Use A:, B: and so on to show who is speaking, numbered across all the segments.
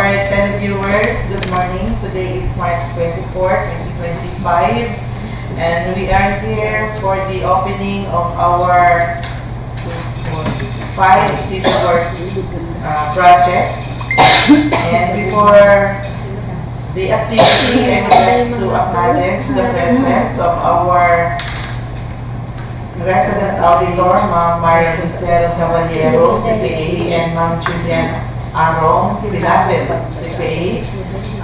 A: our televiewers, good morning. Today is March 24, 2025, and we are here for the opening of our 5 city works projects. And before the activity, I would like to acknowledge the presence of our resident auditor, Ma'am Maria Cristel Caballero, CPA, and Ma'am Julian Arong, beloved CPA.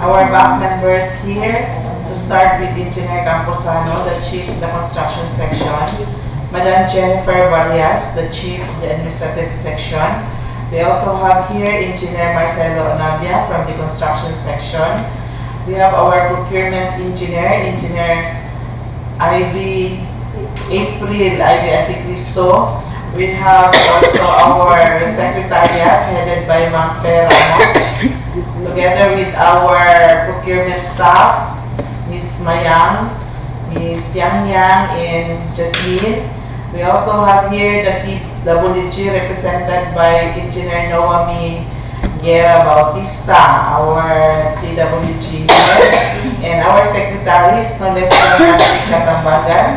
A: Our back members here, to start with Engineer Camposano, the Chief of the Construction Section, Madam Jennifer Varias, the Chief of the Administrative Section. We also have here Engineer Marcelo Onabia from the Construction Section. We have our Procurement Engineer, Engineer April Anticristo. We have also our Secretariat headed by Ma'am Fer Ramos, together with our procurement staff, Ms. Mayang, Ms. Yang Yang, and Jasmine. We also have here the DPWH represented by Engineer Noami Guerra Bautista, our DPWH head, and our secretary is no less than Katambagan.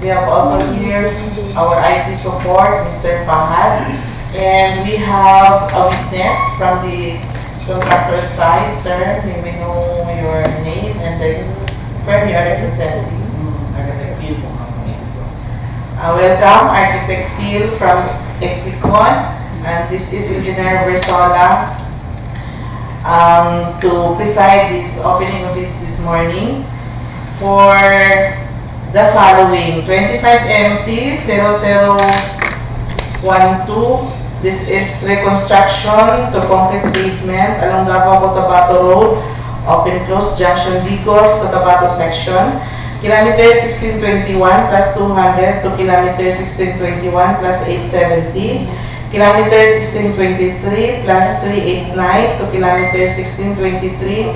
A: We have also here our IT support, Mr. Fahad, and we have a witness from the contractor side. Sir, may we know your name and the firm you are representing? Welcome, Architect Phil from Equicon, and this is Engineer Versola to preside this opening of it this morning for the following 25 MC 0012. This is reconstruction to concrete pavement along DAVAO-COTABATO Road, open close junction DIGOS-COTABATO section, kilometer 1621 plus 200 to kilometer 1621 plus 870, kilometer 1623 plus 389 to kilometer 1623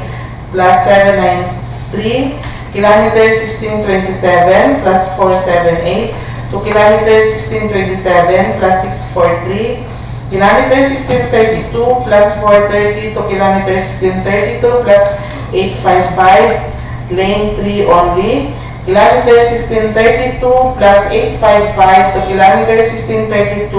A: plus 793, kilometer 1627 plus 478 to kilometer 1627 plus 643, kilometer 1632 plus 430 to kilometer 1632 plus 855, lane 3 only, kilometer 1632 plus 855 to kilometer 1632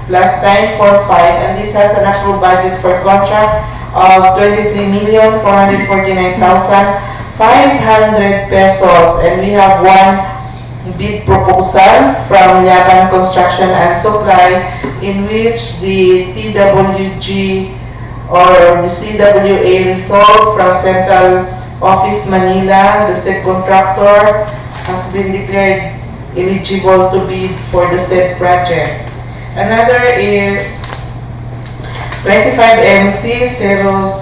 A: plus 945, and this has an approved budget for contract of 23,449,500 pesos, and we have one bid proposal from RECONSTRUCTION Construction and Supply, in which the TWG or the CWA resolved from Central Office Manila, the said contractor has been declared eligible to bid for the said project. Another is 25 MC 0013.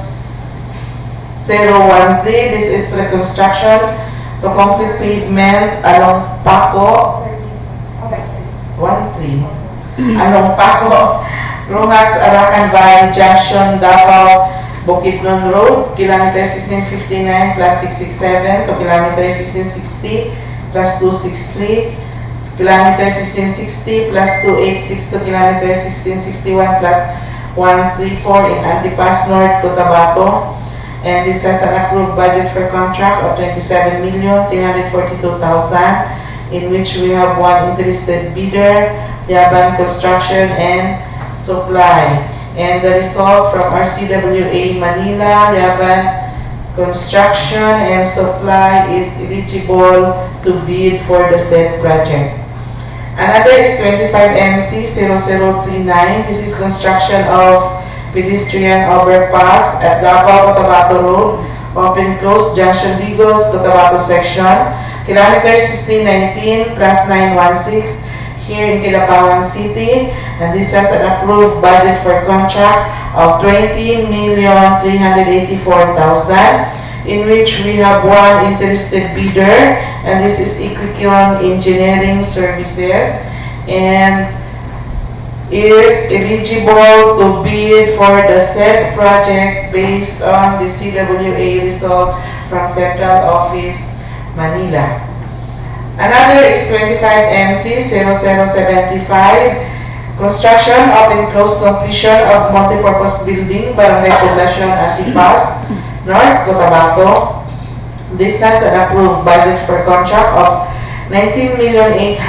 A: This is reconstruction to complete pavement along PACO 13 along PACO ROXAS ARAKAN Valley Junction, DAVAO-BUKIDNON Road, kilometer 1659 plus 667 to kilometer 1660 plus 263, kilometer 1660 plus 286 to kilometer 1661 plus 134 in ANTIPAS, North Cotabato. And this has an approved budget for contract of 27,342,000, in which we have one interested bidder, DAVAO Construction and Supply. And the result from RCWA Manila, DAVAO Construction and Supply is eligible to bid for the said project. Another is 25 MC 0039. This is construction of pedestrian overpass at DAVAO-COTABATO Road, open close junction DIGOS-COTABATO section, kilometer 1619 plus 916 here in KIDAPAWAN City, and this has an approved budget for contract of 20,384,000, in which we have one interested bidder, and this is Equicon Engineering Services, and is eligible to bid for the said project based on the CWA result from Central Office Manila. Another is 25 MC 0075 Construction of enclosed completion of multipurpose building, Barangay POBLACION, ANTIPAS, North Cotabato. This has an approved budget for contract of 19,800,000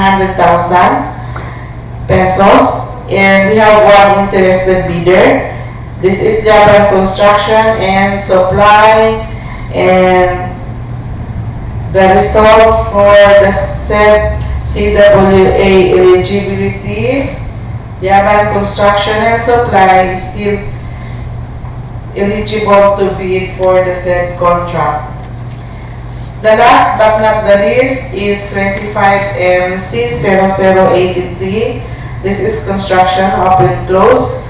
A: pesos, and we have one interested bidder. This is Japan Construction and Supply, and the result for the said CWA eligibility, Japan Construction and Supply is still eligible to bid for the said contract. The last but not the least is 25MC0083. This is construction of enclosed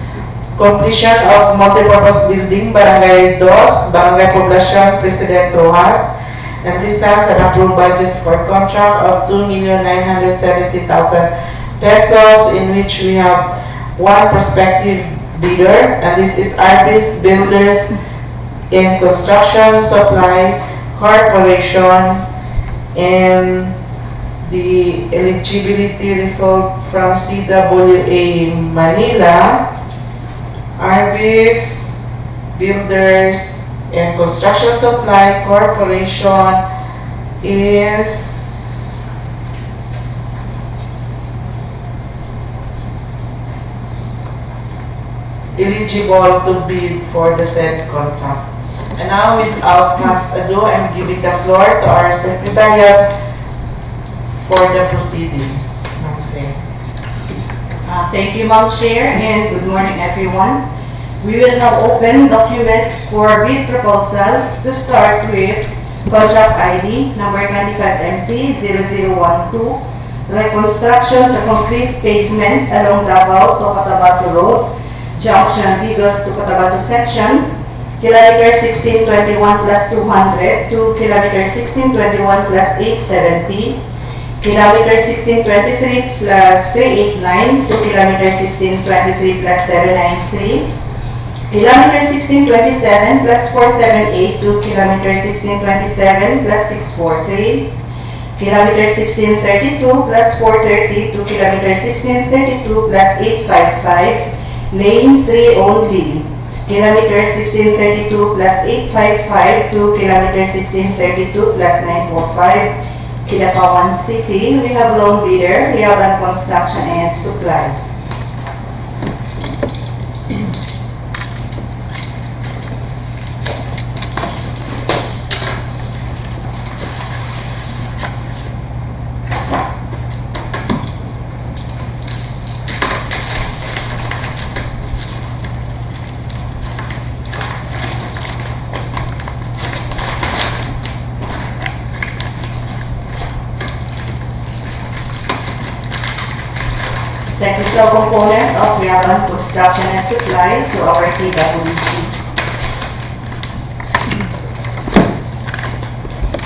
A: completion of multipurpose building, Barangay DOS, Barangay Poblacion, President ROXAS, and this has an approved budget for contract of 2,970,000 pesos, in which we have one prospective bidder, and this is Artist Builders in Construction Supply Corporation, and the eligibility result from CWA Manila, Artist Builders and Construction Supply Corporation is eligible to bid for the said contract. And now, without much ado, I'm giving the floor to our Secretariat for the proceedings. Okay.
B: Thank you, Ma'am Chair, and good morning, everyone. We will now open documents for bid proposals, to start with contract ID number 25MC0012, reconstruction to complete pavement along DAVAO-COTABATO Road, junction DIGOS-COTABATO section, kilometer 1621 plus 200 to kilometer 1621 plus 870, kilometer 1623 plus 389 to kilometer 1623 plus 793, kilometer 1627 plus 478 to kilometer 1627 plus 643, kilometer 1632 plus 430 to kilometer 1632 plus 855, lane 3 only, kilometer 1632 plus 855 to kilometer 1632 plus 945, KIDAPAWAN City. We have loan bidder, we have construction and supply. Technical component of RECONSTRUCTION Construction and Supply to our TWC.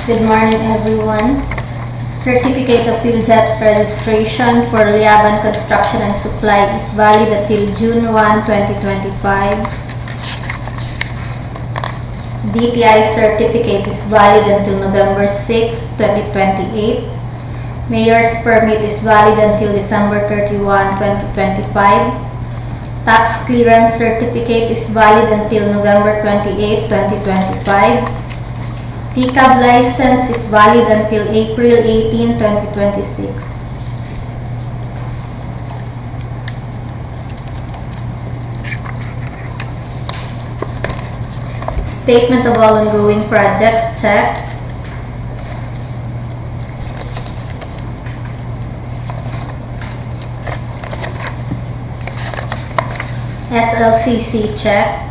C: Good morning, everyone. Certificate of Field Jobs Registration for Liaban Construction and Supply is valid until June 1, 2025. DTI certificate is valid until November 6, 2028. Mayor's permit is valid until December 31, 2025. Tax clearance certificate is valid until November 28, 2025. PCAB license is valid until April 18, 2026. Statement of all ongoing projects, check. SLCC, check.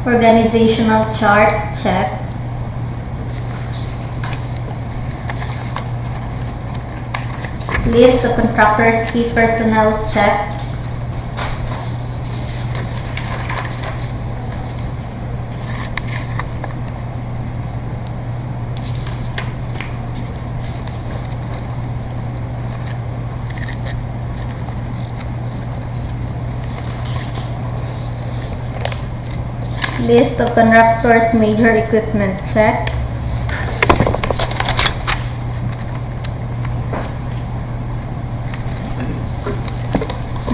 C: Organizational chart, check. List of contractors' key personnel, check. List of contractors' major equipment, check.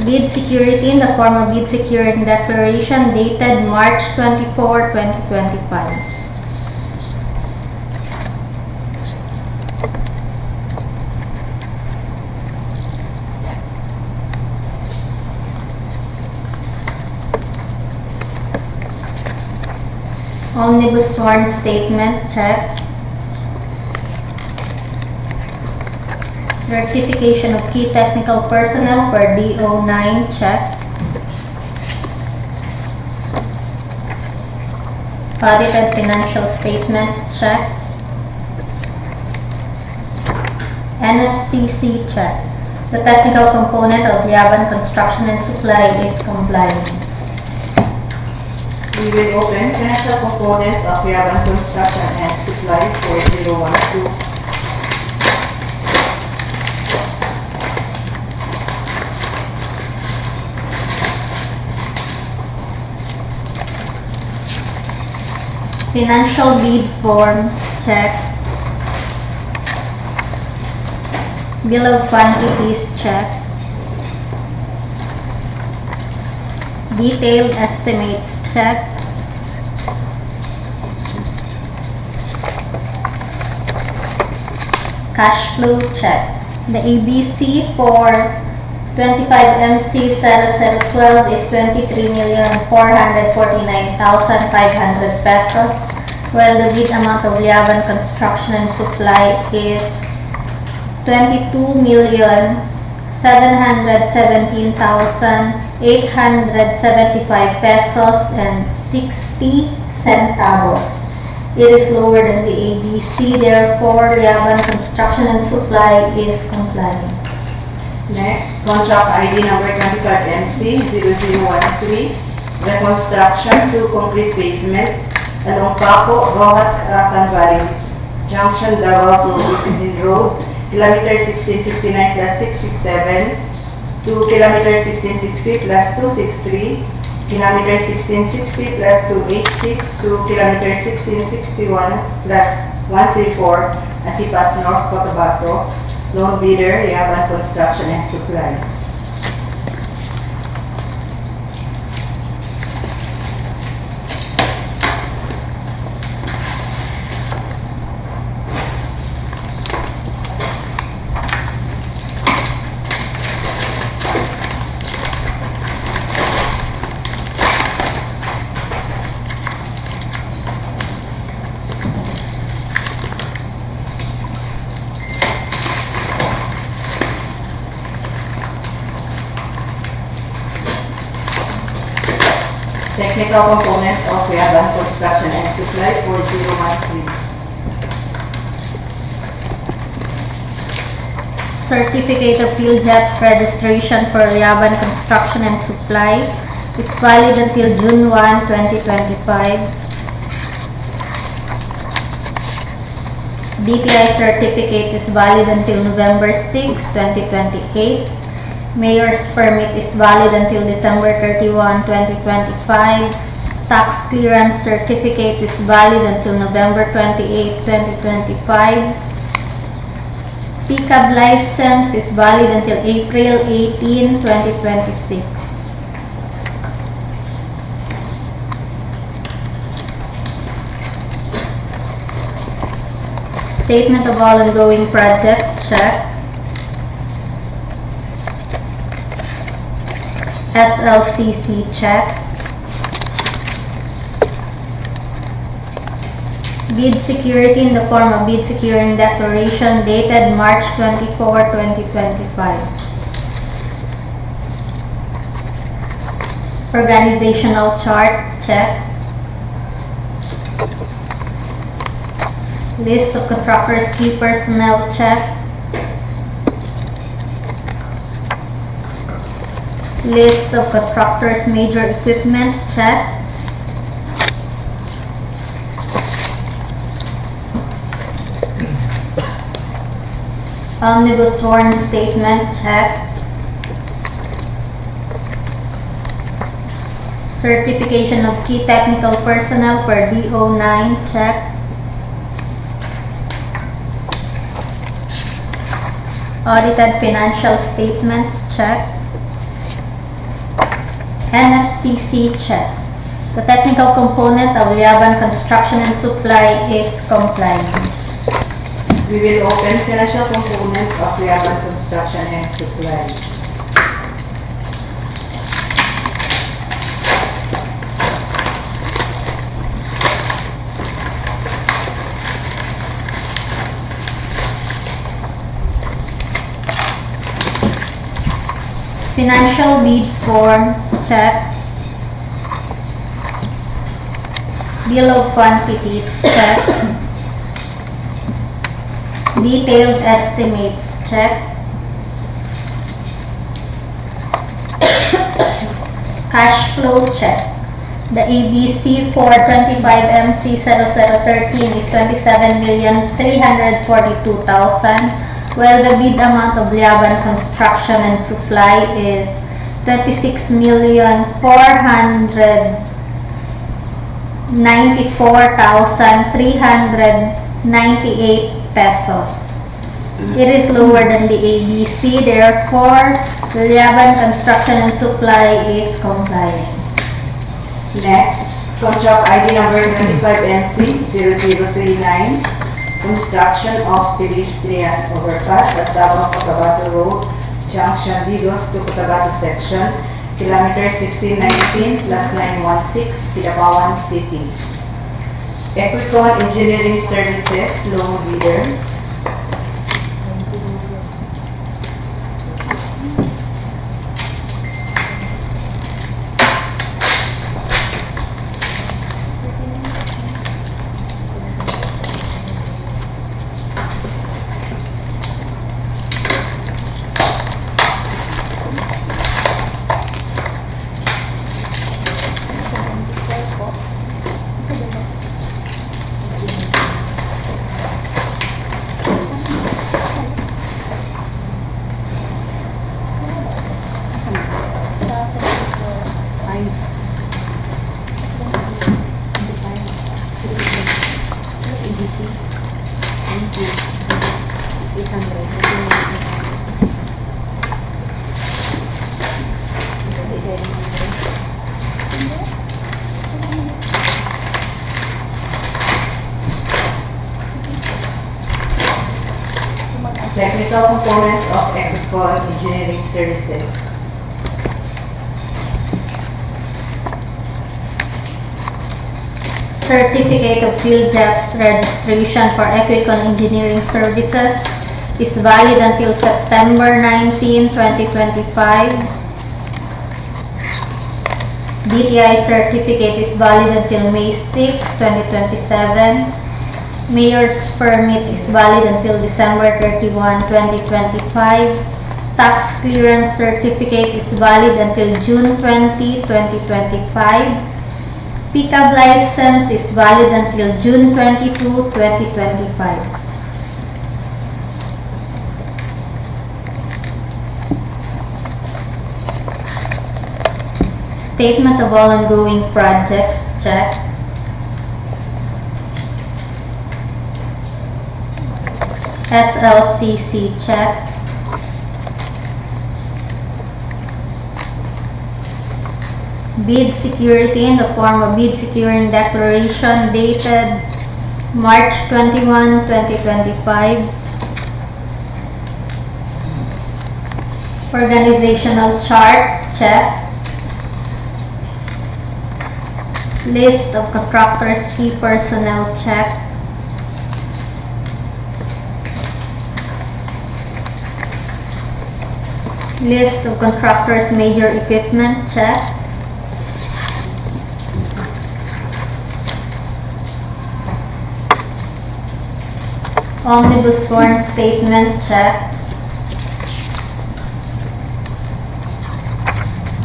C: Bid security in the form of bid securing declaration dated March 24, 2025. Omnibus sworn statement, check. Certification of key technical personnel for DO9, check. Audited financial statements, check. NFCC, check. The technical component of Yaban Construction and Supply is compliant.
B: We will open financial component of Yaban Construction and Supply 4012.
C: Financial bid form, check. Bill of quantities, check. Detailed estimates, check. Cash flow, check. The ABC for 25MC0012 is 23,449,500 pesos, while the bid amount of Yaban Construction and Supply is 22,717,875 pesos and 60 centavos. It is lower than the ABC, therefore Yaban Construction and Supply is compliant.
B: Next, contract ID number 25MC0013, reconstruction to complete pavement along PACO, ROXAS, ARAKAN Valley Junction, DAVAO-COTABATO Road, kilometer 1659 plus 667 to kilometer 1660 plus 263, kilometer 1660 plus 286 to kilometer 1661 plus 134, ANTIPAS North Cotabato. Loan bidder, Yaban Construction and Supply. Technical component of Yaban Construction and Supply 4013.
C: Certificate of Field Jobs registration for Yaban Construction and Supply is valid until June 1, 2025. DTI certificate is valid until November 6, 2028. Mayor's permit is valid until December 31, 2025. Tax clearance certificate is valid until November 28, 2025. PCAB license is valid until April 18, 2026. Statement of all ongoing projects, check. SLCC, check. Bid security in the form of bid securing declaration dated March 24, 2025. Organizational chart, check. List of contractors' key personnel, check. List of contractors' major equipment, check. Omnibus sworn statement, check. Certification of key technical personnel per DO9, check. Audited financial statements, check. NFCC, check. The technical component of Liaban Construction and Supply is compliant.
B: We will open financial component of Liaban Construction and Supply.
C: Financial bid form, check. Bill of quantities, check. Detailed estimates, check. Cash flow, check. The ABC for 25MC0013 is 27,342,000, while the bid amount of Liaban Construction and Supply is 26,494,398 pesos. It is lower than the ABC, therefore, the Liaban Construction and Supply is compliant.
B: Next, contract ID number 25MC0039, construction of PEDESTRIAN overpass at DAVAO-COTABATO Road, Junction DIGOS-COTABATO section, kilometer 1619 plus 916, KIDAPAWAN City. Equicon Engineering Services, loan bidder. Technical components of Equicon Engineering Services.
C: Certificate of Field Jobs registration for Equicon Engineering Services is valid until September 19, 2025. DTI certificate is valid until May 6, 2027. Mayor's permit is valid until December 31, 2025. Tax clearance certificate is valid until June 20, 2025. Pickup license is valid until June 22, 2025. Statement of all ongoing projects, check. SLCC, check. Bid security in the form of bid securing declaration dated March 21, 2025. Organizational chart, check. List of contractors' key personnel, check. List of contractors' major equipment, check. Omnibus sworn statement, check.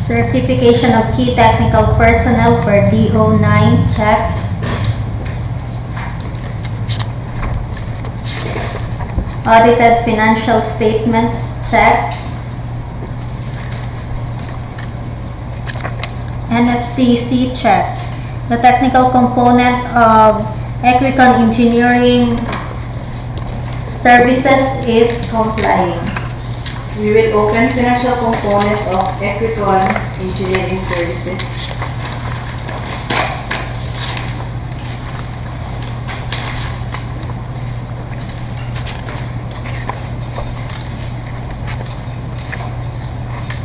C: Certification of key technical personnel for DO9, check. Audited financial statements, check. NFCC check. The technical component of Equicon Engineering Services is complying.
B: We will open financial component of Equicon Engineering Services.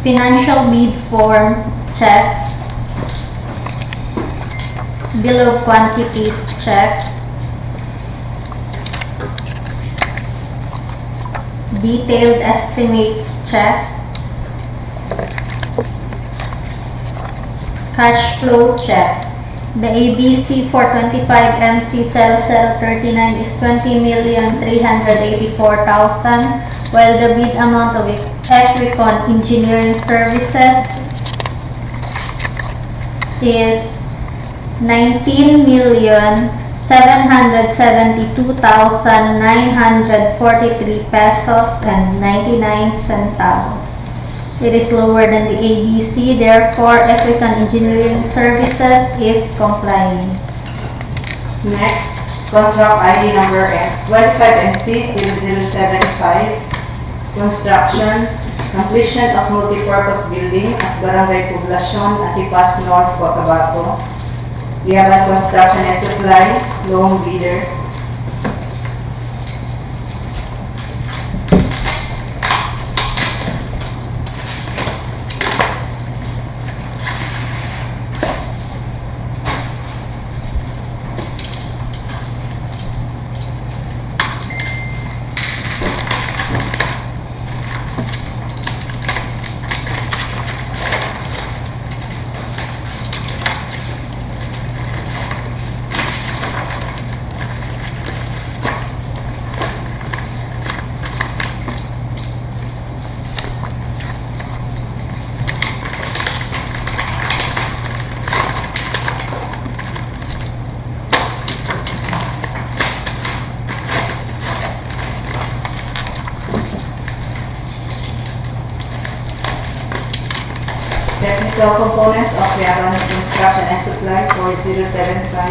C: Financial bid form check. Bill of quantities check. Detailed estimates check. Cash flow check. The ABC for 25MC0039 is 20,384,000, while the bid amount of Equicon Engineering Services is 19,772,943 pesos and 99 centavos. It is lower than the ABC, therefore Equicon Engineering Services is complying.
B: Next, contract ID number 25MC0075, construction, completion of multipurpose building at Barangay POBLACIon, ANTIPAS North, Cotabato. DAVAO-Construction and Supply, lone bidder. Technical component of RECONSTRUCTION and Supply 4075.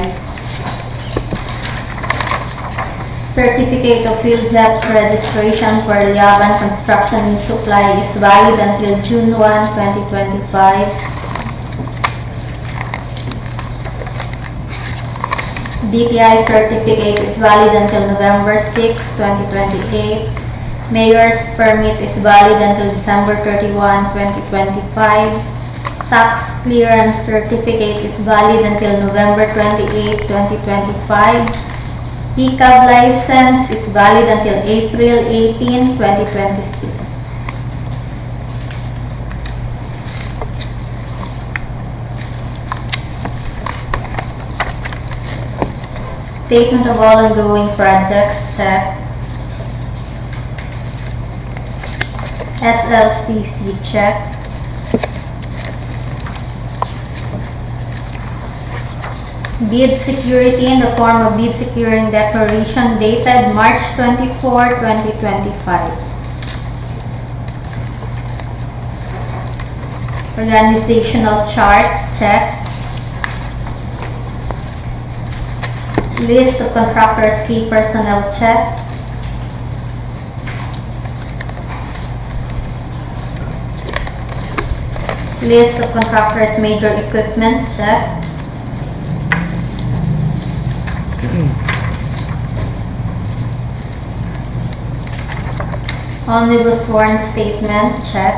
C: Certificate of Field Jobs registration for Liaban Construction and Supply is valid until June 1, 2025. DTI certificate is valid until November 6, 2028. Mayor's permit is valid until December 31, 2025. Tax clearance certificate is valid until November 28, 2025. PCAV license is valid until April 18, 2026. Statement of all ongoing projects check. SLCC check. Bid security in the form of bid securing declaration dated March 24, 2025. Organizational chart check. List of contractors' key personnel check. List of contractors' major equipment check. Omnibus sworn statement check.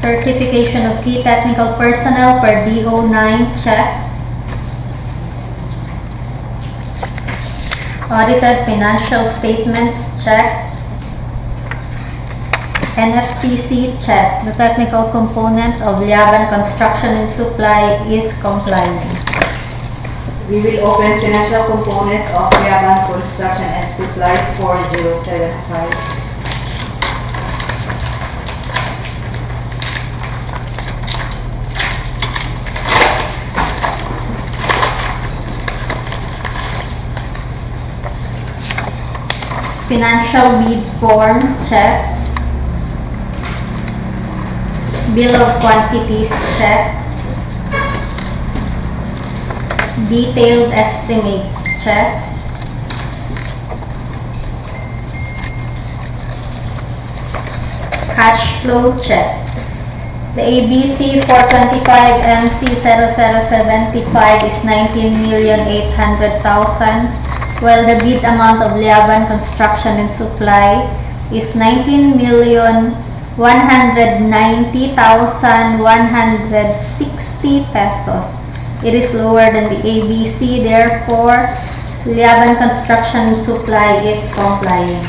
C: Certification of key technical personnel per DO9 check. Audited financial statements check. NFCC check. The technical component of Liaban Construction and Supply is complying.
B: We will open financial component of Liaban Construction and Supply 4075.
C: Financial bid form check. Bill of quantities, check. Detailed estimates, check. Cash flow, check. The ABC 425 MC0075 is 19,800,000, while the bid amount of Liaban Construction and Supply is 19,190,160 pesos. It is lower than the ABC, therefore, Liaban Construction and Supply is complying.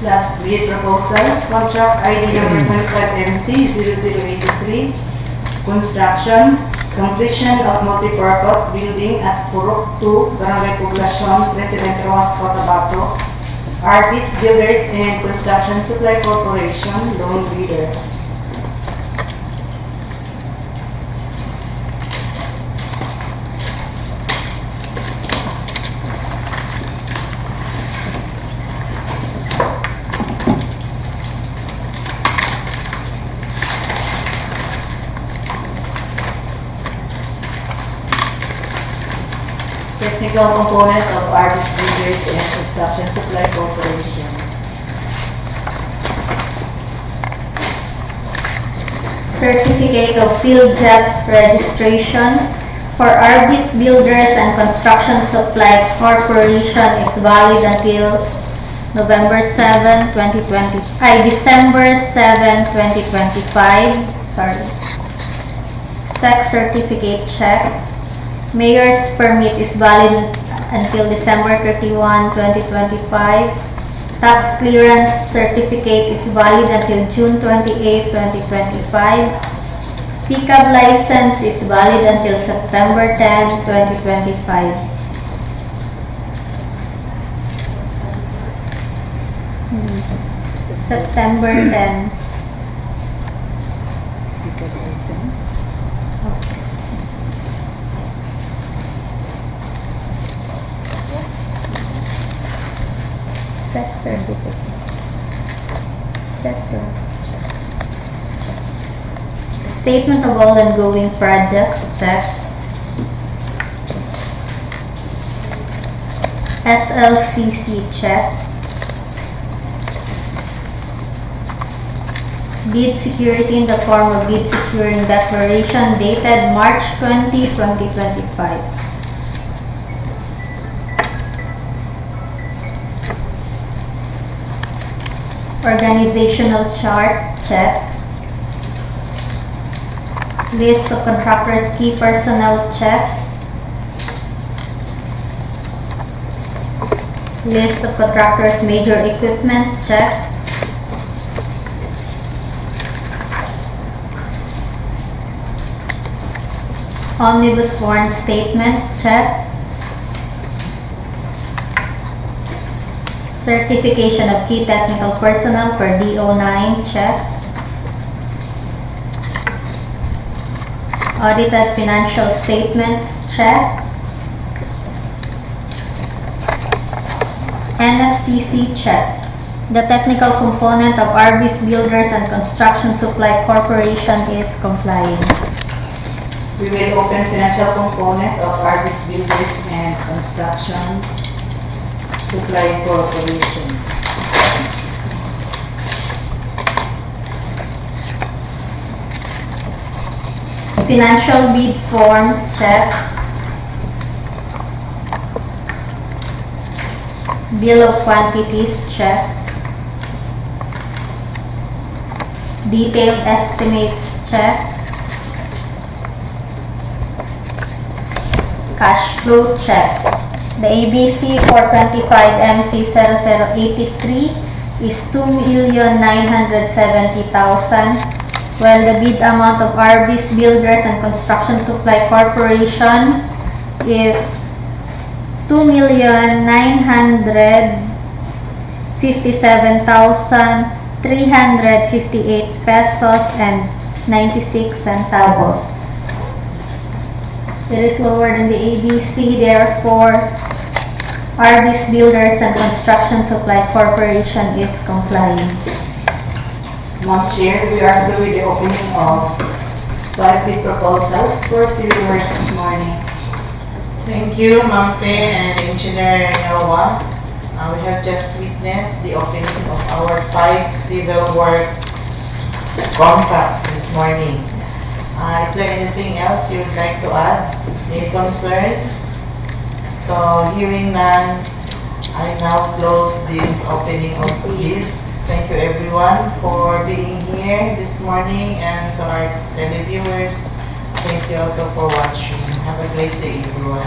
B: Last bid proposal, contract ID number 25MC0083, construction, completion of multipurpose building at PUROK 2, Barangay POBLACIon, President DIGOS-COTABATO, Artist Builders and Construction Supply Corporation, loan bidder. Technical component of Artist Builders and Construction Supply Corporation.
C: Certificate of Field Jobs Registration for Arbis Builders and Construction Supply Corporation is valid until December 7, 2025. SECT certificate check. Mayor's permit is valid until December 31, 2025. Tax clearance certificate is valid until June 28, 2025. Pickup license is valid until September 10, 2025. September 10. SECT certificate. Check the statement of all ongoing projects, check. SLCC, check. Bid security in the form of bid securing declaration dated March 20, 2025. Organizational chart, check. List of contractors' key personnel, check. List of contractors' major equipment, check. Omnibus sworn statement, check. Certification of key technical personnel for DO9, check. Audited financial statements, check. NFCC, check. The technical component of Arbis Builders and Construction Supply Corporation is complying.
B: We will open financial component of Arbis Builders and Construction Supply Corporation.
C: Financial bid form, check. Bill of quantities, check. Detailed estimates, check. Cash flow, check. The ABC 425 MC0083 is 2,970,000, while the bid amount of Arbis Builders and Construction Supply Corporation is 2,957,358 pesos and 96 centavos. It is lower than the ABC, therefore, Arbis Builders and Construction Supply Corporation is complying.
B: Ma'am Chair, we are through with the opening of 5 bid proposals for civil works this morning.
A: Thank you, Ma'am Fe and Engineer Noah. We have just witnessed the opening of our 5 civil works contracts this morning. Is there anything else you would like to add? Any concern? So, hearing none, I now close this opening of bids. Thank you everyone for being here this morning, and to our televiewers, thank you also for watching. Have a great day everyone.